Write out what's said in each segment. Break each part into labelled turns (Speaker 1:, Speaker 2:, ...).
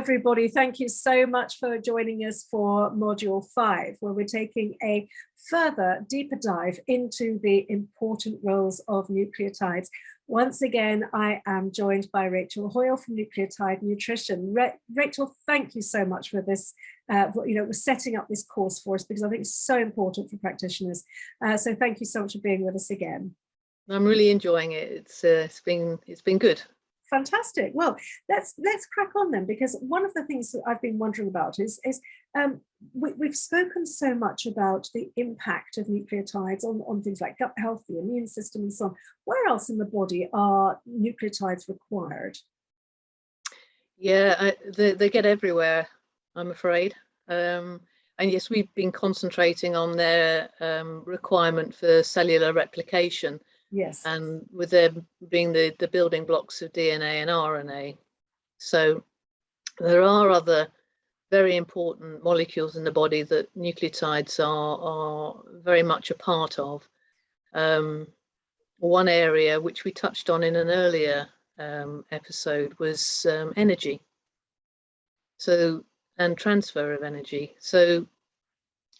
Speaker 1: everybody. Thank you so much for joining us for Module 5, where we're taking a further, deeper dive into the important roles of nucleotides. Once again, I am joined by Rachel Hoyle from Nucleotide Nutrition. Rachel, thank you so much for this, for setting up this course for us, because I think it's so important for practitioners. So thank you so much for being with us again. I'm
Speaker 2: really enjoying it. It's been good.
Speaker 1: Fantastic. Well, let's crack on then, because one of the things that I've been wondering about is we've spoken so much about the impact of nucleotides on things like gut health, the immune system, and so on. Where else in the body are nucleotides required?
Speaker 2: Yeah, they get everywhere, I'm afraid. And yes, we've been concentrating on their requirement for cellular replication.
Speaker 1: Yes.
Speaker 2: And with them being the building blocks of DNA and RNA. So there are other very important molecules in the body that nucleotides are very much a part of. One area which we touched on in an earlier episode was energy. So, and transfer of energy. So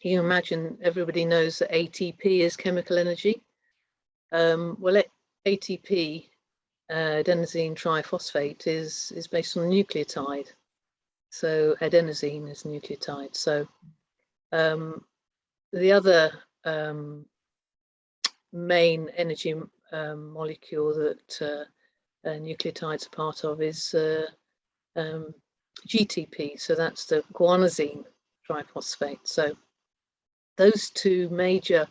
Speaker 2: you imagine everybody knows that ATP is chemical energy. Well, ATP, adenosine triphosphate, is based on a nucleotide. So adenosine is nucleotide. So the other main energy molecule that nucleotides are part of is GTP. So that's the guanosine triphosphate. So those two major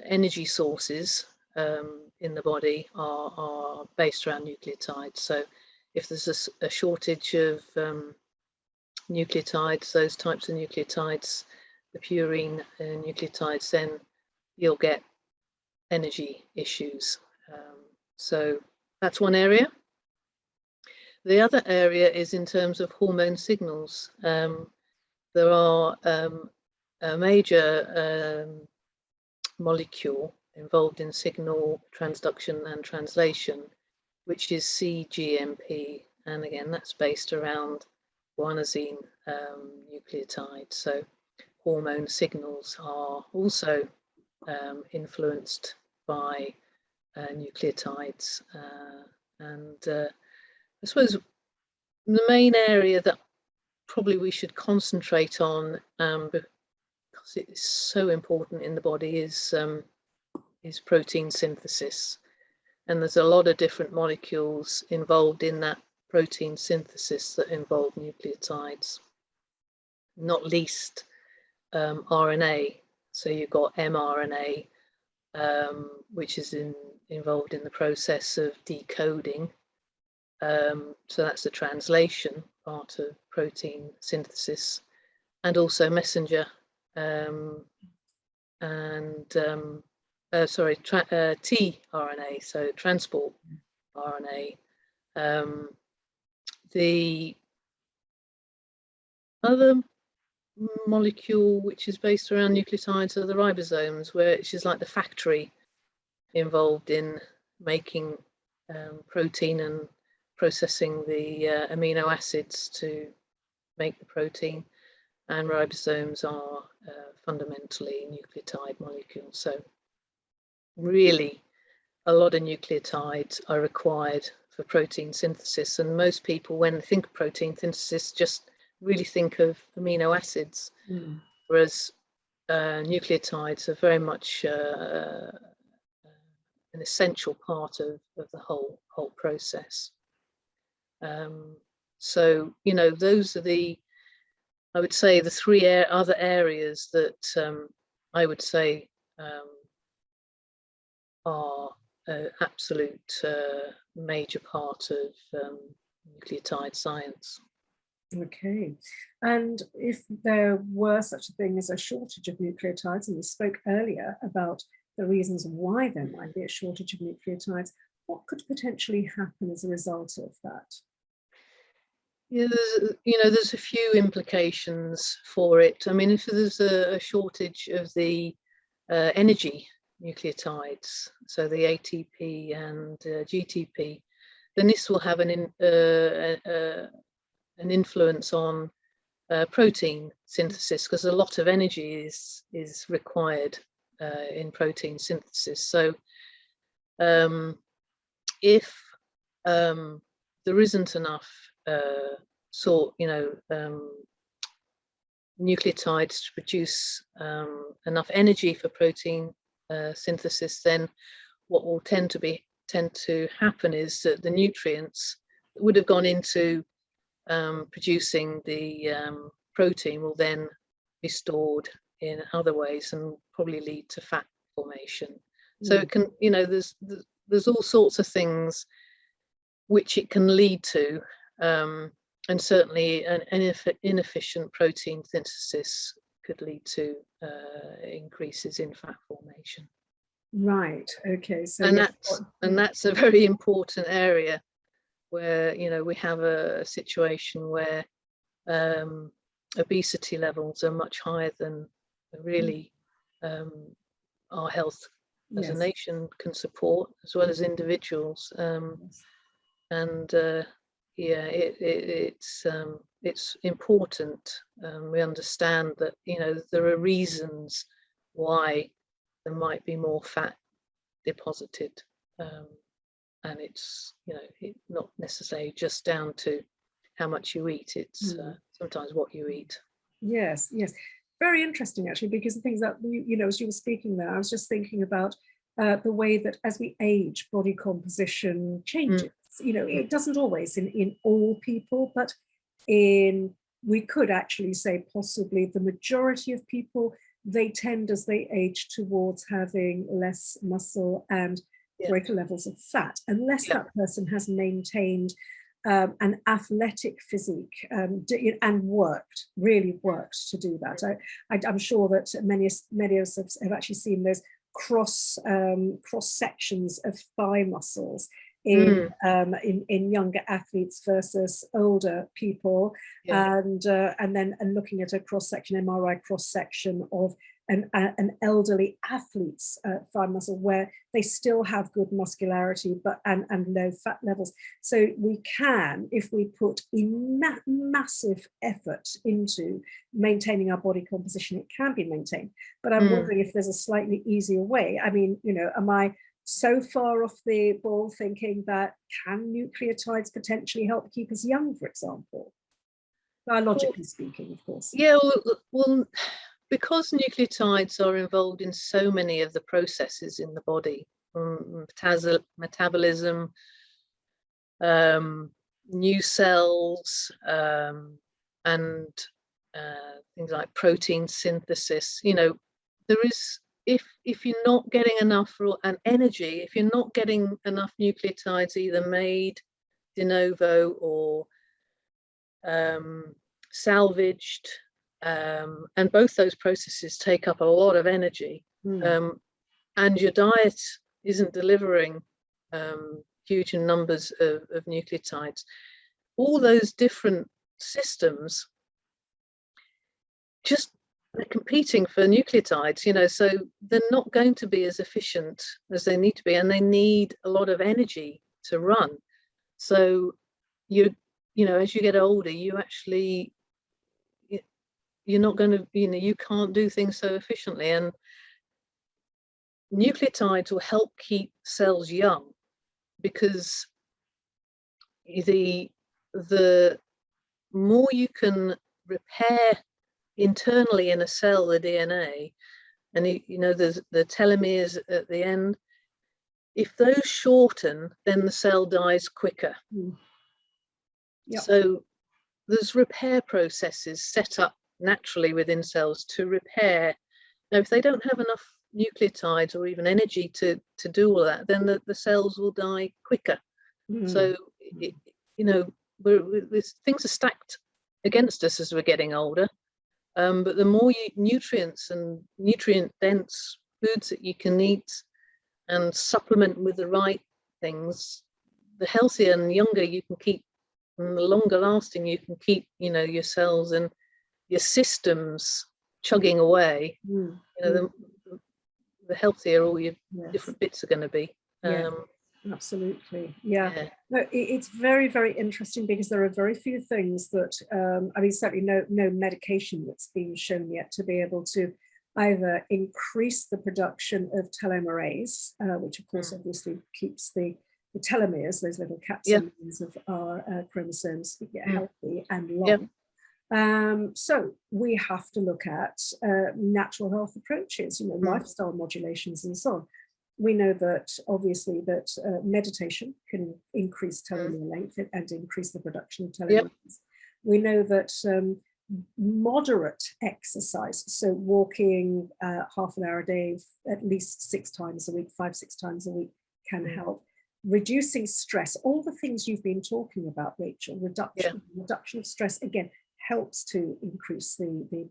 Speaker 2: energy sources in the body are based around nucleotides. So if there's a shortage of nucleotides, those types of nucleotides, the purine nucleotides, then you'll get energy issues. So that's one area. The other area is in terms of hormone signals. There are a major molecule involved in signal transduction and translation, which is cGMP, and again that's based around guanosine nucleotide. So hormone signals are also influenced by nucleotides, and I suppose the main area that probably we should concentrate on, because it is so important in the body, is protein synthesis. And there's a lot of different molecules involved in that protein synthesis that involve nucleotides, not least RNA. So you've got mRNA, which is involved in the process of decoding. So that's the translation part of protein synthesis, and also messenger tRNA, so transport RNA. The other molecule which is based around nucleotides are the ribosomes, which is like the factory involved in making protein and processing the amino acids to make the protein. And ribosomes are fundamentally nucleotide molecules. So really a lot of nucleotides are required for protein synthesis, and most people, when they think of protein synthesis, just really think of amino acids, whereas nucleotides are very much an essential part of the whole process. So those are I would say the three other areas that I would say are an absolute major part of nucleotide science.
Speaker 1: Okay, and if there were such a thing as a shortage of nucleotides, and we spoke earlier about the reasons why there might be a shortage of nucleotides, what could potentially happen as a result of that?
Speaker 2: Yeah, there's a few implications for it. I mean, if there's a shortage of the energy nucleotides, so the ATP and GTP, then this will have an influence on protein synthesis, because a lot of energy is required in protein synthesis. So if there isn't enough nucleotides to produce enough energy for protein synthesis, then what will tend to happen is that the nutrients that would have gone into producing the protein will then be stored in other ways and probably lead to fat formation. So it can, there's all sorts of things which it can lead to, and certainly an inefficient protein synthesis could lead to increases in fat formation.
Speaker 1: Right. Okay. So
Speaker 2: and that's a very important area where we have a situation where obesity levels are much higher than really our health as a nation can support, as well as individuals. And it's important. We understand that there are reasons why there might be more fat deposited, and it's not necessarily just down to how much you eat. It's sometimes what you eat.
Speaker 1: Yes, very interesting actually, because the things that as you were speaking there, I was just thinking about the way that as we age, body composition changes. It doesn't always in all people, but we could actually say possibly the majority of people, they tend as they age towards having less muscle and greater levels of fat, unless that person has maintained an athletic physique and really worked to do that. I'm sure that many of us have actually seen those cross sections of thigh muscles in younger athletes versus older people, and looking at a MRI cross section of an elderly athlete's thigh muscle, where they still have good muscularity and low fat levels. So we can, if we put massive effort into maintaining our body composition, it can be maintained. But I'm wondering if there's a slightly easier way. I mean, am I so far off the ball thinking that can nucleotides potentially help keep us young, for example? Biologically speaking, of course.
Speaker 2: Yeah, well, because nucleotides are involved in so many of the processes in the body, metabolism, new cells, and things like protein synthesis, there is, if you're not getting enough energy, if you're not getting enough nucleotides either made de novo or salvaged, and both those processes take up a lot of energy, and your diet isn't delivering huge numbers of nucleotides, all those different systems just are competing for nucleotides, so they're not going to be as efficient as they need to be, and they need a lot of energy to run. So as you get older, you're not going to, you can't do things so efficiently, and nucleotides will help keep cells young, because the more you can repair internally in a cell the DNA, and there's the telomeres at the end, if those shorten, then the cell dies quicker. So there's repair processes set up naturally within cells to repair. Now, if they don't have enough nucleotides or even energy to do all that, then the cells will die quicker. So things are stacked against us as we're getting older, but the more nutrients and nutrient dense foods that you can eat and supplement with the right things, the healthier and younger you can keep, and the longer lasting you can keep your cells and your systems chugging away, the healthier all your different bits are going to be.
Speaker 1: Absolutely. Yeah.
Speaker 2: Yeah.
Speaker 1: No, it's very, very interesting because there are very few things that, I mean, certainly no medication that's been shown yet to be able to either increase the production of telomerase, which of course obviously keeps the telomeres, those little
Speaker 2: Yeah.
Speaker 1: capsules of our chromosomes,
Speaker 2: Mm.
Speaker 1: healthy and long.
Speaker 2: Yeah.
Speaker 1: So we have to look at natural health approaches, lifestyle modulations and so on. We know that obviously that meditation can increase telomere length and increase the production of telomeres.
Speaker 2: Yep.
Speaker 1: We know that moderate exercise, so walking half an hour a day, at least 6 times a week, 5-6 times a week, can help. Reducing stress, all the things you've been talking about, Rachel, reduction of stress, again, helps to increase the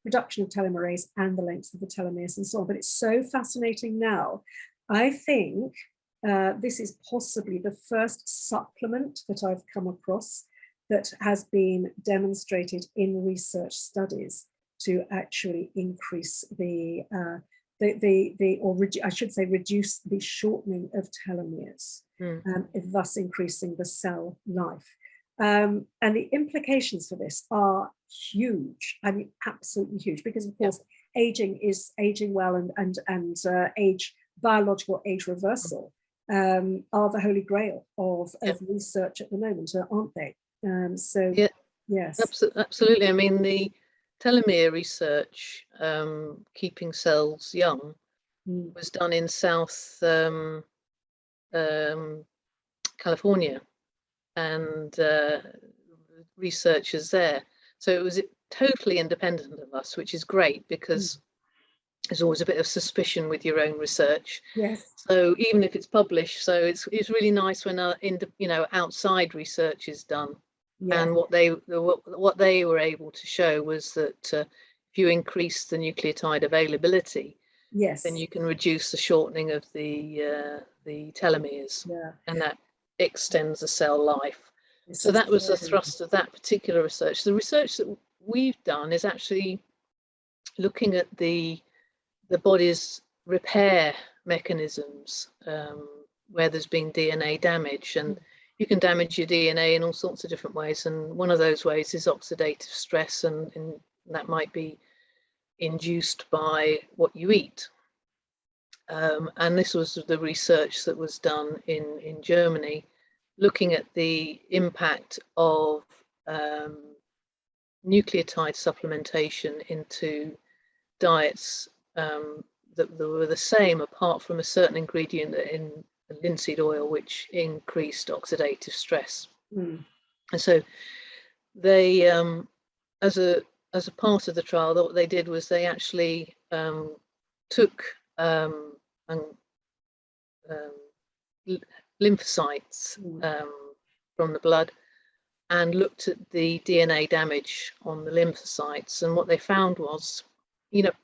Speaker 1: production of telomerase and the length of the telomeres and so on. But it's so fascinating now. I think this is possibly the first supplement that I've come across that has been demonstrated in research studies to actually increase I should say reduce the shortening of telomeres, thus increasing the cell life. And the implications for this are huge. I mean, absolutely huge, because of course, aging is aging well, and biological age reversal are the holy grail of research at the moment, aren't they? So yes,
Speaker 2: absolutely. I mean, the telomere research, keeping cells young, was done in South California, and researchers there. So it was totally independent of us, which is great, because there's always a bit of suspicion with your own research.
Speaker 1: Yes.
Speaker 2: So even if it's published, so it's really nice when outside research is done. Yes. And what they were able to show was that if you increase the nucleotide availability, then you can reduce the shortening of the telomeres, and that extends the cell life. So that was the thrust of that particular research. The research that we've done is actually looking at the body's repair mechanisms, where there's been DNA damage, and you can damage your DNA in all sorts of different ways, and one of those ways is oxidative stress, and that might be induced by what you eat. And this was the research that was done in Germany, looking at the impact of nucleotide supplementation into diets that were the same, apart from a certain ingredient in linseed oil, which increased oxidative stress. And so they, as a part of the trial, what they did was they actually took lymphocytes from the blood and looked at the DNA damage on the lymphocytes. And what they found was, there's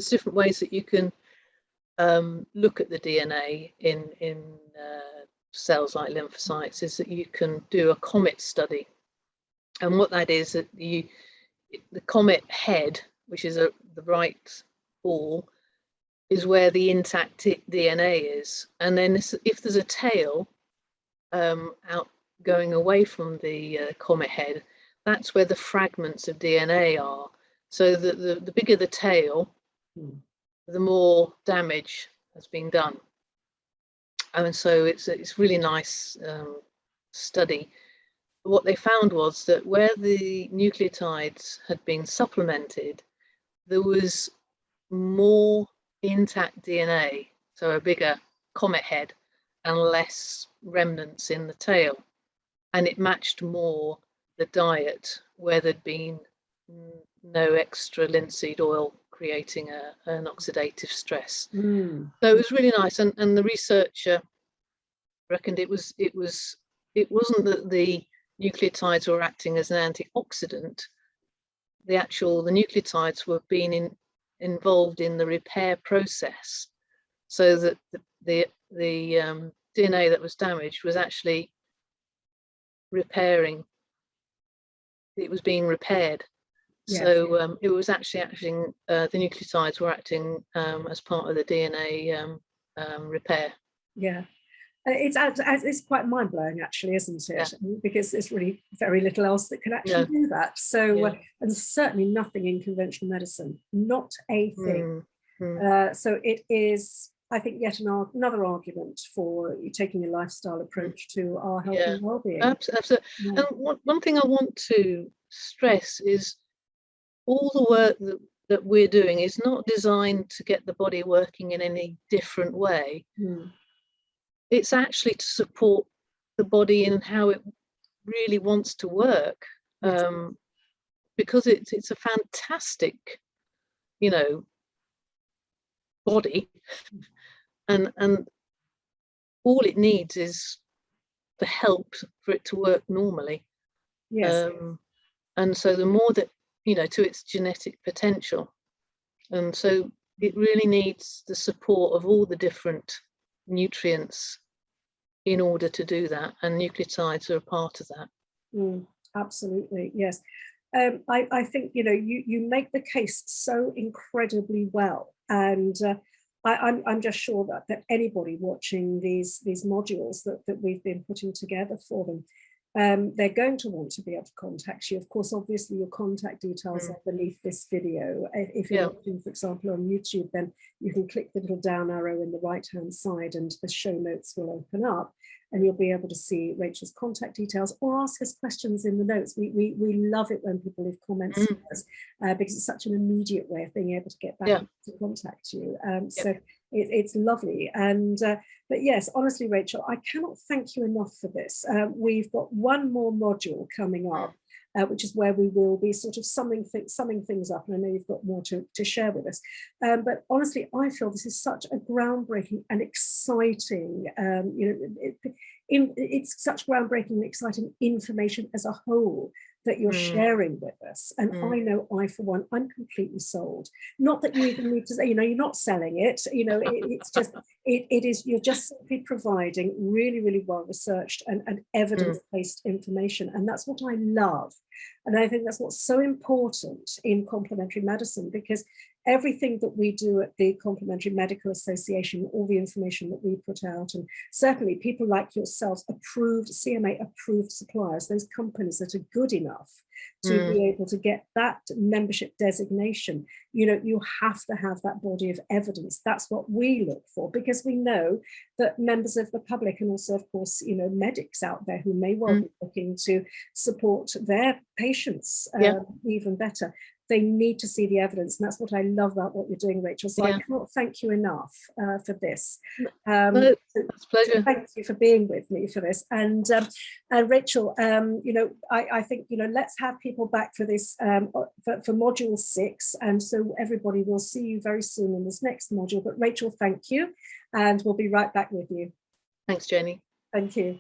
Speaker 2: different ways that you can look at the DNA in cells like lymphocytes, is that you can do a COMET study. And what that is, that the COMET head, which is the right ball, is where the intact DNA is. And then if there's a tail out going away from the COMET head, that's where the fragments of DNA are. So the bigger the tail, the more damage has been done. And so it's really nice study. What they found was that where the nucleotides had been supplemented, there was more intact DNA, so a bigger COMET head, and less remnants in the tail. And it matched more the diet where there'd been no extra linseed oil creating an oxidative stress. So it was really nice, and the researcher reckoned it wasn't that the nucleotides were acting as an antioxidant. The nucleotides were being involved in the repair process, so that the DNA that was damaged was actually repairing. It was being repaired. So it was actually acting. The nucleotides were acting as part of the DNA repair.
Speaker 1: Yeah. It's quite mind-blowing, actually, isn't it?
Speaker 2: Yeah.
Speaker 1: Because there's really very little else that can actually do that. So, and certainly nothing in conventional medicine, not a thing. So it is, I think, yet another argument for taking a lifestyle approach to our health and well-being.
Speaker 2: Absolutely. And one thing I want to stress is all the work that we're doing is not designed to get the body working in any different way. It's actually to support the body in how it really wants to work, because it's a fantastic, body, and all it needs is the help for it to work normally. And so the more that, to its genetic potential, and so it really needs the support of all the different nutrients in order to do that, and nucleotides are a part of that.
Speaker 1: Absolutely, yes. I think you make the case so incredibly well, and I'm just sure that anybody watching these modules that we've been putting together for them, they're going to want to be able to contact you. Of course, obviously, your contact details are beneath this video. If you're watching, for example, on YouTube, then you can click the little down arrow in the right-hand side and the show notes will open up, and you'll be able to see Rachel's contact details or ask us questions in the notes. We love it when people leave comments to us, because it's such an immediate way of being able to get back to contact you. So it's lovely. And but yes, honestly, Rachel, I cannot thank you enough for this. We've got one more module coming up, which is where we will be sort of summing things up. And I know you've got more to share with us. But honestly, I feel this is such a groundbreaking and exciting, it's such groundbreaking and exciting information as a whole that you're sharing with us. And I know I, for one, I'm completely sold. Not that you even need to say, you're not selling it, it's just, it is, you're just simply providing really, really well-researched and evidence-based information. And that's what I love. And I think that's what's so important in complementary medicine, because everything that we do at the Complementary Medical Association, all the information that we put out, and certainly people like yourselves, CMA approved suppliers, those companies that are good enough to be able to get that membership designation, you have to have that body of evidence. That's what we look for, because we know that members of the public, and also, of course, medics out there who may well be looking to support their patients even better, they need to see the evidence. And that's what I love about what you're doing, Rachel. So I cannot thank you enough for this.
Speaker 2: It's a pleasure.
Speaker 1: So thank you for being with me for this. And Rachel, I think, let's have people back for this, for module 6. And so everybody will see you very soon in this next module. But Rachel, thank you. And we'll be right back with you.
Speaker 2: Thanks, Jenny.
Speaker 1: Thank you.